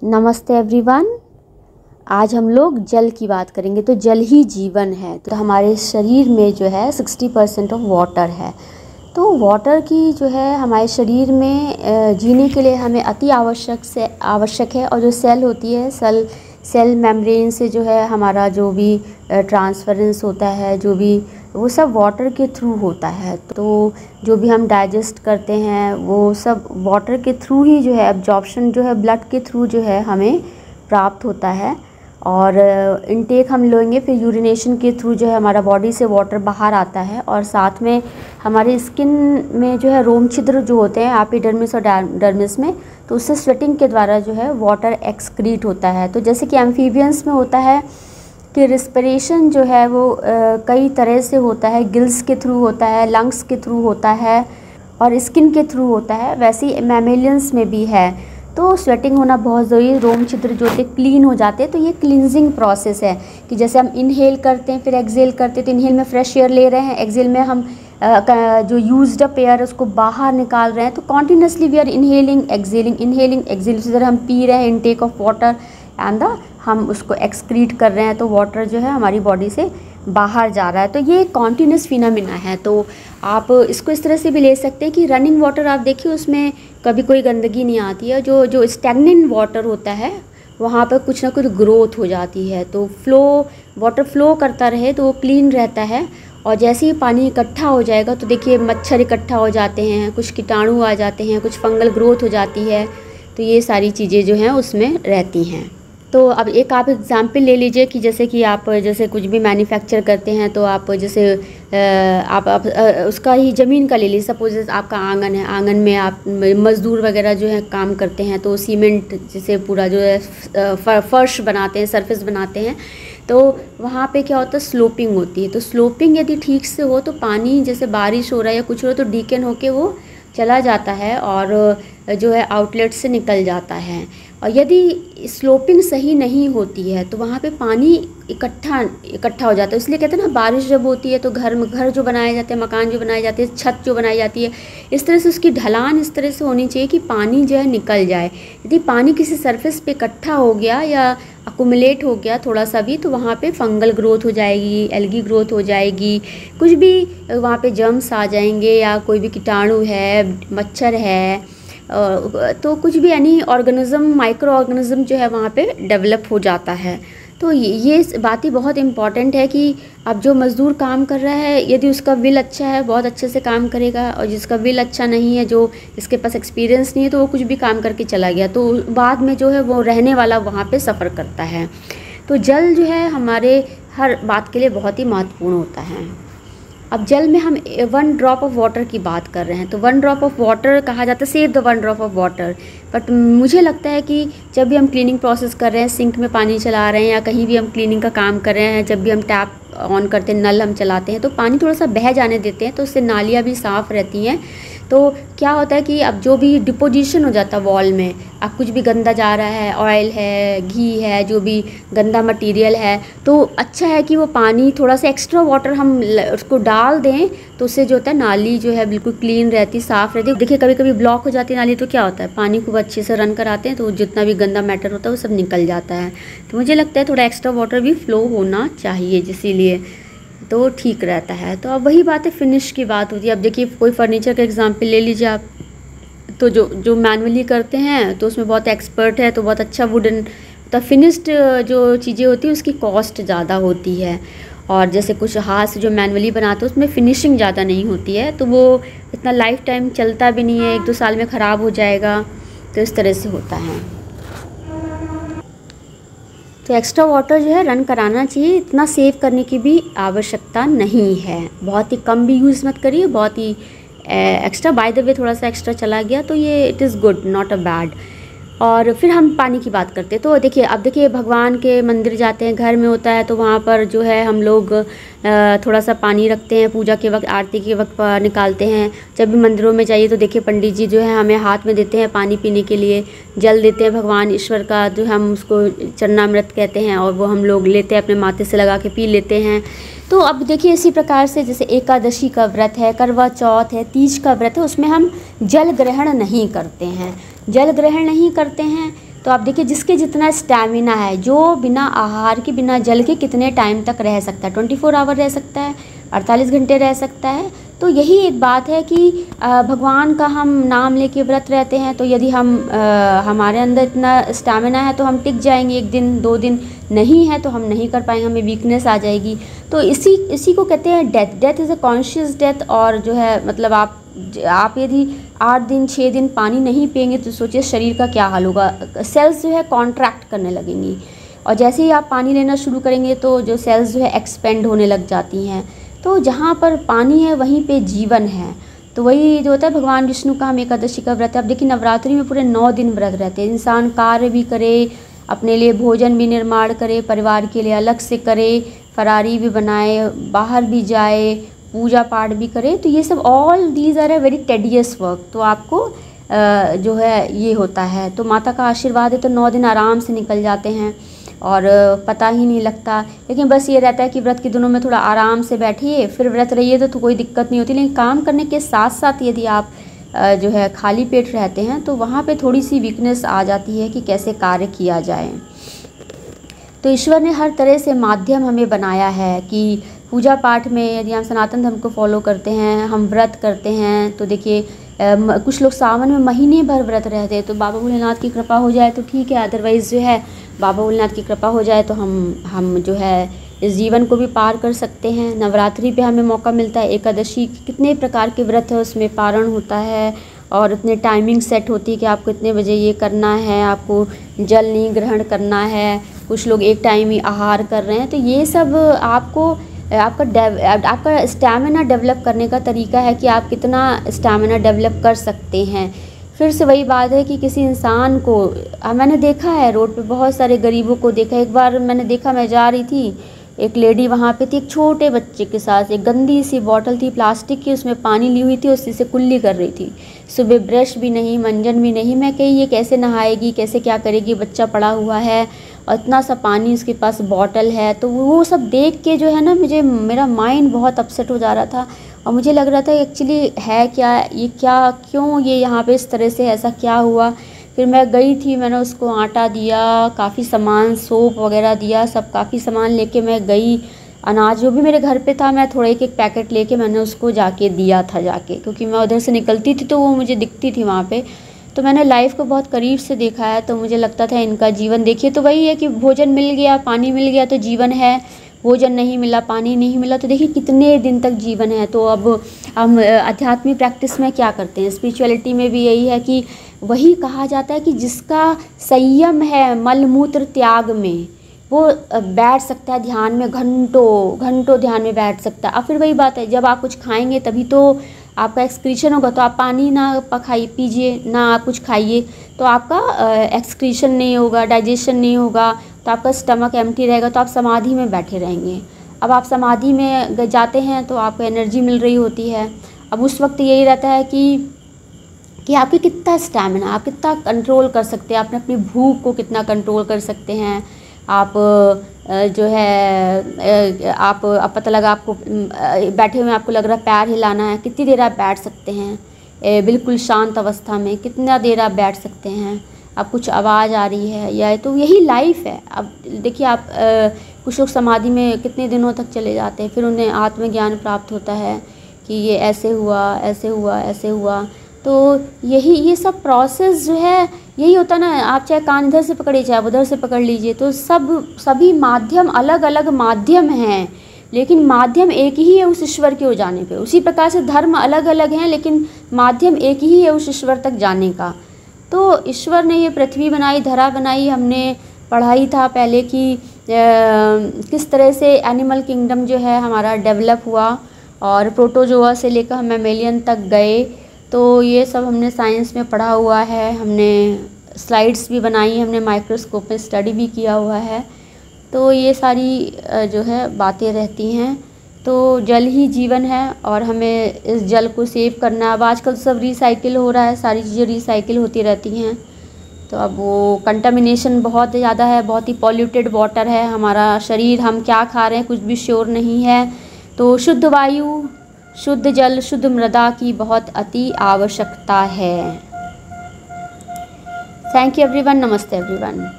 नमस्ते एवरीवन। आज हम लोग जल की बात करेंगे। तो जल ही जीवन है। तो हमारे शरीर में जो है 60% ऑफ वाटर है। तो वाटर की जो है हमारे शरीर में जीने के लिए हमें अति आवश्यक है। और जो सेल होती है सेल मेम्ब्रेन से जो है हमारा जो भी ट्रांसफरेंस होता है, जो भी वो सब वाटर के थ्रू होता है। तो जो भी हम डाइजेस्ट करते हैं वो सब वाटर के थ्रू ही जो है एब्जॉर्प्शन जो है ब्लड के थ्रू जो है हमें प्राप्त होता है। और इनटेक हम लेंगे, फिर यूरिनेशन के थ्रू जो है हमारा बॉडी से वाटर बाहर आता है। और साथ में हमारी स्किन में जो है रोम छिद्र जो होते हैं एपिडर्मिस और डर्मिस में, तो उससे स्वेटिंग के द्वारा जो है वाटर एक्सक्रीट होता है। तो जैसे कि एम्फीबियंस में होता है कि रिस्पिरेशन जो है वो कई तरह से होता है, गिल्स के थ्रू होता है, लंग्स के थ्रू होता है और स्किन के थ्रू होता है। वैसे ही मैमेलियंस में भी है। तो स्वेटिंग होना बहुत ज़रूरी। रोम छिद्र जो होते क्लीन हो जाते हैं। तो ये क्लींजिंग प्रोसेस है कि जैसे हम इनहेल करते हैं फिर एक्सेल करते हैं। तो इनहेल में फ्रेश एयर ले रहे हैं, एक्सेल में हम जो यूज्ड अप एयर उसको बाहर निकाल रहे हैं। तो continuously we are inhaling exhaling. इसी तरह हम पी रहे हैं इनटेक ऑफ वाटर एंड हम उसको एक्सक्रीट कर रहे हैं। तो वाटर जो है हमारी बॉडी से बाहर जा रहा है। तो ये कॉन्टीन्यूस फिनोमेना है। तो आप इसको इस तरह से भी ले सकते हैं कि रनिंग वाटर आप देखिए उसमें कभी कोई गंदगी नहीं आती है। जो स्टैग्नेंट वाटर होता है वहाँ पर कुछ ना कुछ ग्रोथ हो जाती है। तो वाटर फ्लो करता रहे तो वो क्लीन रहता है। और जैसे ही पानी इकट्ठा हो जाएगा तो देखिए मच्छर इकट्ठा हो जाते हैं, कुछ कीटाणु आ जाते हैं, कुछ फंगल ग्रोथ हो जाती है। तो ये सारी चीज़ें जो हैं उसमें रहती हैं। तो अब एक आप एग्ज़ाम्पल ले लीजिए कि जैसे कि आप जैसे कुछ भी मैन्युफैक्चर करते हैं तो आप जैसे आप उसका ही ज़मीन का ले लीजिए। सपोज आपका आंगन है, आंगन में आप मज़दूर वगैरह जो है काम करते हैं तो सीमेंट जैसे पूरा जो है फर्श बनाते हैं, सरफेस बनाते हैं। तो वहाँ पे क्या होता है, स्लोपिंग होती है। तो स्लोपिंग यदि ठीक से हो तो पानी जैसे बारिश हो रहा है या कुछ हो रहा है तो डीकन होके वो चला जाता है और जो है आउटलेट से निकल जाता है। और यदि स्लोपिंग सही नहीं होती है तो वहाँ पे पानी इकट्ठा हो जाता है। इसलिए कहते हैं ना, बारिश जब होती है तो घर जो बनाए जाते हैं, मकान जो बनाए जाते हैं, छत जो बनाई जाती है, इस तरह से उसकी ढलान इस तरह से होनी चाहिए कि पानी जो है निकल जाए। यदि पानी किसी सरफेस पे इकट्ठा हो गया या अकुमुलेट हो गया थोड़ा सा भी तो वहाँ पे फंगल ग्रोथ हो जाएगी, एल्गी ग्रोथ हो जाएगी, कुछ भी वहाँ पे जर्म्स आ जाएंगे या कोई भी कीटाणु है, मच्छर है, तो कुछ भी यानी ऑर्गेनिज्म, माइक्रो ऑर्गेनिज्म जो है वहाँ पे डेवलप हो जाता है। तो ये बात ही बहुत इम्पॉर्टेंट है कि अब जो मज़दूर काम कर रहा है यदि उसका विल अच्छा है बहुत अच्छे से काम करेगा, और जिसका विल अच्छा नहीं है, जो इसके पास एक्सपीरियंस नहीं है, तो वो कुछ भी काम करके चला गया तो बाद में जो है वो रहने वाला वहाँ पे सफ़र करता है। तो जल जो है हमारे हर बात के लिए बहुत ही महत्वपूर्ण होता है। अब जल में हम 1 ड्रॉप ऑफ वाटर की बात कर रहे हैं। तो 1 ड्रॉप ऑफ वाटर कहा जाता है, save the 1 drop of water. But मुझे लगता है कि जब भी हम क्लीनिंग प्रोसेस कर रहे हैं, सिंक में पानी चला रहे हैं या कहीं भी हम क्लीनिंग का काम कर रहे हैं, जब भी हम टैप ऑन करते हैं, नल हम चलाते हैं तो पानी थोड़ा सा बह जाने देते हैं तो उससे नालियाँ भी साफ़ रहती हैं। तो क्या होता है कि अब जो भी डिपोजिशन हो जाता है वॉल में, अब कुछ भी गंदा जा रहा है, ऑयल है, घी है, जो भी गंदा मटेरियल है, तो अच्छा है कि वो पानी थोड़ा सा एक्स्ट्रा वाटर हम उसको डाल दें तो उससे जो होता है नाली जो है बिल्कुल क्लीन रहती, साफ़ रहती। देखिए कभी कभी ब्लॉक हो जाती है नाली तो क्या होता है, पानी खूब अच्छे से रन कराते हैं तो जितना भी गंदा मैटर होता है वो सब निकल जाता है। तो मुझे लगता है थोड़ा एक्स्ट्रा वाटर भी फ्लो होना चाहिए, इसीलिए तो ठीक रहता है। तो अब वही बात है, फिनिश की बात होती है। अब देखिए कोई फर्नीचर का एग्जांपल ले लीजिए आप, तो जो मैनुअली करते हैं तो उसमें बहुत एक्सपर्ट है तो बहुत अच्छा वुडन तो फिनिश्ड जो चीज़ें होती है उसकी कॉस्ट ज़्यादा होती है। और जैसे कुछ हाथ से जो मैनुअली बनाते हैं उसमें फिनिशिंग ज़्यादा नहीं होती है तो वो इतना लाइफ टाइम चलता भी नहीं है, 1-2 साल में ख़राब हो जाएगा। तो इस तरह से होता है। तो एक्स्ट्रा वाटर जो है रन कराना चाहिए, इतना सेव करने की भी आवश्यकता नहीं है। बहुत ही कम भी यूज़ मत करिए, बहुत ही एक्स्ट्रा बाय द वे थोड़ा सा एक्स्ट्रा चला गया तो ये it is good, not a bad. और फिर हम पानी की बात करते हैं तो देखिए अब देखिए भगवान के मंदिर जाते हैं, घर में होता है तो वहाँ पर जो है हम लोग थोड़ा सा पानी रखते हैं, पूजा के वक्त, आरती के वक्त निकालते हैं। जब भी मंदिरों में जाइए तो देखिए पंडित जी जो है हमें हाथ में देते हैं पानी पीने के लिए, जल देते हैं भगवान ईश्वर का, जो हम उसको चरणामृत कहते हैं, और वो हम लोग लेते हैं अपने माथे से लगा के पी लेते हैं। तो अब देखिए इसी प्रकार से जैसे एकादशी का व्रत है, करवा चौथ है, तीज का व्रत है, उसमें हम जल ग्रहण नहीं करते हैं। तो आप देखिए जिसके जितना स्टैमिना है, जो बिना आहार के बिना जल के कितने टाइम तक रह सकता है, 24 आवर रह सकता है, 48 घंटे रह सकता है। तो यही एक बात है कि भगवान का हम नाम लेके व्रत रहते हैं, तो यदि हमारे अंदर इतना स्टैमिना है तो हम टिक जाएंगे, 1 दिन 2 दिन, नहीं है तो हम नहीं कर पाएंगे, हमें वीकनेस आ जाएगी। तो इसी को कहते हैं death. Death is a conscious death. और जो है मतलब आप यदि 8 दिन 6 दिन पानी नहीं पिएंगे तो सोचिए शरीर का क्या हाल होगा। सेल्स जो है कॉन्ट्रैक्ट करने लगेंगी, और जैसे ही आप पानी लेना शुरू करेंगे तो जो सेल्स जो है एक्सपेंड होने लग जाती हैं। तो जहाँ पर पानी है वहीं पे जीवन है। तो वही जो होता है भगवान विष्णु का हम एकादशी का व्रत है। अब देखिए नवरात्रि में पूरे 9 दिन व्रत रहते हैं। इंसान कार्य भी करे, अपने लिए भोजन भी निर्माण करे, परिवार के लिए अलग से करे, फरारी भी बनाए, बाहर भी जाए, पूजा पाठ भी करे। तो ये सब all these are a very tedious work. तो आपको जो है ये होता है। तो माता का आशीर्वाद है तो 9 दिन आराम से निकल जाते हैं और पता ही नहीं लगता। लेकिन बस ये रहता है कि व्रत के दिनों में थोड़ा आराम से बैठिए, फिर व्रत रहिए तो कोई दिक्कत नहीं होती। लेकिन काम करने के साथ साथ यदि आप जो है खाली पेट रहते हैं तो वहाँ पे थोड़ी सी वीकनेस आ जाती है कि कैसे कार्य किया जाए। तो ईश्वर ने हर तरह से माध्यम हमें बनाया है कि पूजा पाठ में यदि हम सनातन धर्म को फॉलो करते हैं, हम व्रत करते हैं, तो देखिए कुछ लोग सावन में महीने भर व्रत रहते हैं। तो बाबा भोलेनाथ की कृपा हो जाए तो ठीक है, अदरवाइज़ जो है बाबा भोलेनाथ की कृपा हो जाए तो हम जो है इस जीवन को भी पार कर सकते हैं। नवरात्रि पे हमें मौका मिलता है, एकादशी कितने प्रकार के व्रत है उसमें पारण होता है, और इतने टाइमिंग सेट होती है कि आपको इतने बजे ये करना है, आपको जल नहीं ग्रहण करना है, कुछ लोग एक टाइम ही आहार कर रहे हैं। तो ये सब आपका स्टैमिना डेवलप करने का तरीका है कि आप कितना स्टैमिना डेवलप कर सकते हैं। फिर से वही बात है कि किसी इंसान को मैंने देखा है रोड पे बहुत सारे गरीबों को देखा। एक बार मैंने देखा, मैं जा रही थी, एक लेडी वहाँ पे थी, एक छोटे बच्चे के साथ, एक गंदी सी बॉटल थी प्लास्टिक की, उसमें पानी ली हुई थी, उसी से कुल्ली कर रही थी। सुबह ब्रश भी नहीं, मंजन भी नहीं। मैं कही ये कैसे नहाएगी, कैसे क्या करेगी, बच्चा पड़ा हुआ है और इतना सा पानी उसके पास बॉटल है। तो वो सब देख के जो है ना मेरा माइंड बहुत अपसेट हो जा रहा था, और मुझे लग रहा था एक्चुअली है क्या ये, क्या क्यों ये यहाँ पे इस तरह से ऐसा क्या हुआ। फिर मैं गई थी, मैंने उसको आटा दिया, काफ़ी सामान, सोप वगैरह दिया, सब काफ़ी सामान लेके मैं गई। अनाज जो भी मेरे घर पे था मैं थोड़ा एक पैकेट लेके मैंने उसको जाके दिया था जाके, क्योंकि मैं उधर से निकलती थी तो वो मुझे दिखती थी वहाँ पे। तो मैंने लाइफ को बहुत करीब से देखा है, तो मुझे लगता था इनका जीवन देखिए तो वही है कि भोजन मिल गया, पानी मिल गया तो जीवन है, भोजन नहीं मिला, पानी नहीं मिला तो देखिए कितने दिन तक जीवन है। तो अब हम आध्यात्मिक प्रैक्टिस में क्या करते हैं, स्पिरिचुअलिटी में भी यही है कि वही कहा जाता है कि जिसका संयम है मल मूत्र त्याग में, वो बैठ सकता है ध्यान में, घंटों घंटों ध्यान में बैठ सकता है। अब फिर वही बात है, जब आप कुछ खाएंगे तभी तो आपका एक्सक्रीशन होगा। तो आप पानी ना पीजिए, ना आप कुछ खाइए, तो आपका एक्सक्रीशन नहीं होगा, डाइजेशन नहीं होगा, तो आपका स्टमक एम्प्टी रहेगा, तो आप समाधि में बैठे रहेंगे। अब आप समाधि में जाते हैं तो आपको एनर्जी मिल रही होती है। अब उस वक्त यही रहता है कि आपके कितना स्टैमिना, आप कितना कंट्रोल कर सकते हैं, आपने अपनी भूख को कितना कंट्रोल कर सकते हैं। आप जो है आप पता लगा आपको बैठे हुए आपको लग रहा है पैर हिलाना है, कितनी देर आप बैठ सकते हैं बिल्कुल शांत अवस्था में, कितना देर आप बैठ सकते हैं। अब कुछ आवाज़ आ रही है या, तो यही लाइफ है। अब देखिए आप कुछ लोग समाधि में कितने दिनों तक चले जाते हैं, फिर उन्हें आत्मज्ञान प्राप्त होता है कि ये ऐसे हुआ, ऐसे हुआ, ऐसे हुआ। तो यही ये सब प्रोसेस जो है यही होता ना। आप चाहे कान इधर से पकड़िए, चाहे उधर से पकड़ लीजिए, तो सभी माध्यम अलग अलग माध्यम हैं, लेकिन माध्यम एक ही है उस ईश्वर के हो जाने पे। उसी प्रकार से धर्म अलग अलग हैं, लेकिन माध्यम एक ही है उस ईश्वर तक जाने का। तो ईश्वर ने ये पृथ्वी बनाई, धरा बनाई। हमने पढ़ा ही था पहले कि किस तरह से एनिमल किंगडम जो है हमारा डेवलप हुआ, और प्रोटोजोआ से लेकर हम मैमेलियन तक गए। तो ये सब हमने साइंस में पढ़ा हुआ है, हमने स्लाइड्स भी बनाई, हमने माइक्रोस्कोप में स्टडी भी किया हुआ है। तो ये सारी जो है बातें रहती हैं। तो जल ही जीवन है और हमें इस जल को सेव करना। अब आजकल तो सब रिसाइकिल हो रहा है, सारी चीज़ें रिसाइकिल होती रहती हैं। तो अब वो कंटामिनेशन बहुत ज़्यादा है, बहुत ही पॉल्यूटेड वाटर है हमारा शरीर, हम क्या खा रहे हैं कुछ भी श्योर नहीं है। तो शुद्ध वायु, शुद्ध जल, शुद्ध मृदा की बहुत अति आवश्यकता है। थैंक यू एवरीवन, नमस्ते एवरीवन।